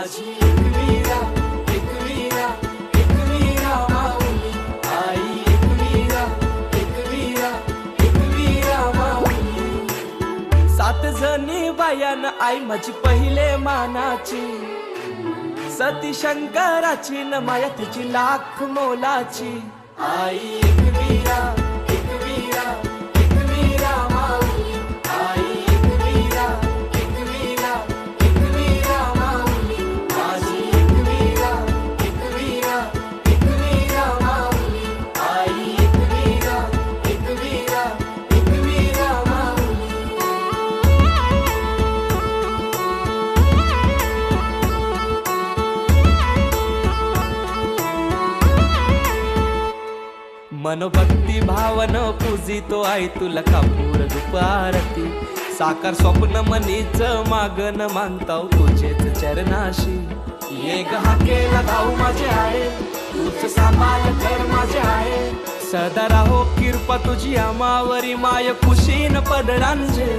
माझी एकवीरा एकवीरा एकवीरा माऊली आई एकवीरा एकवीरा एकवीरा माऊली 7 जणी बायान आई माझी पहिले मानाची सती शंकराची न माया तिची लाख मोलाची आई एकवीरा एकवीरा एकवीरा माऊली आई एकवीरा एकवीरा एकवीरा माऊली माझी एकवीरा एकवीरा एकवीरा माऊली आई एकवीरा एकवीरा एकवीरा माऊली मनोभक्ती भावन पूजितो आई तुला कापूर दुपारती साकार स्वप्न मनीच मागन मानताव तुझेच चरणाशी ये गहा केला धाऊ माझे आहे तूच सांभाळ कर माझे आहे सदा राहो कृपा तुझी आमावरी माय खुशीन पदरांजे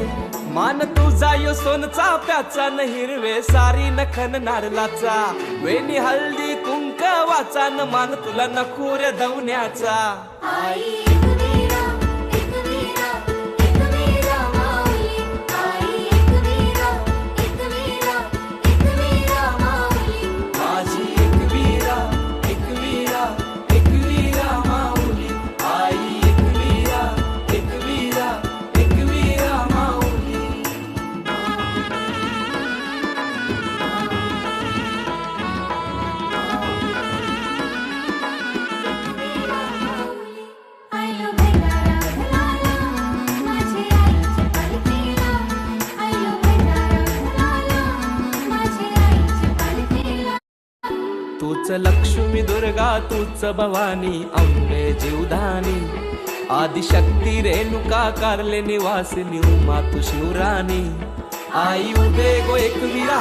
मान तुझा यो सोनचा प्याचा न हिरवे सारी नखन नारलाचा वेणी हल्दी कुंक वाचा न मान तुला नखुऱ्या धवण्याचा आई एकवीरा एकवीरा एकवीरा माऊली आई एकवीरा एकवीरा एकवीरा माऊली माझी एकवीरा एकवीरा एकवीरा माऊली आई एकवीरा एकवीरा एकवीरा माऊली तूच लक्ष्मी दुर्गा तूच भवानी अंबे जीवधानी आदिशक्ती रेणुका कारले निवासिनी उमा तू शिवराणी आई उदे गो एकवीरा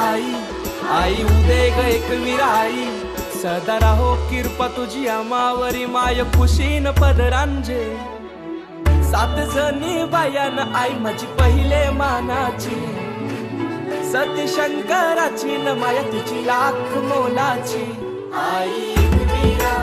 आई उदे ग एकवीरा आई सदा राहो कृपा तुझी आमावरी माय खुशीन पदरांजे 7 जणी बायान आई माझी पहिले मानाची सती शंकराची न माया तिची लाख मोलाची आई एकवीरा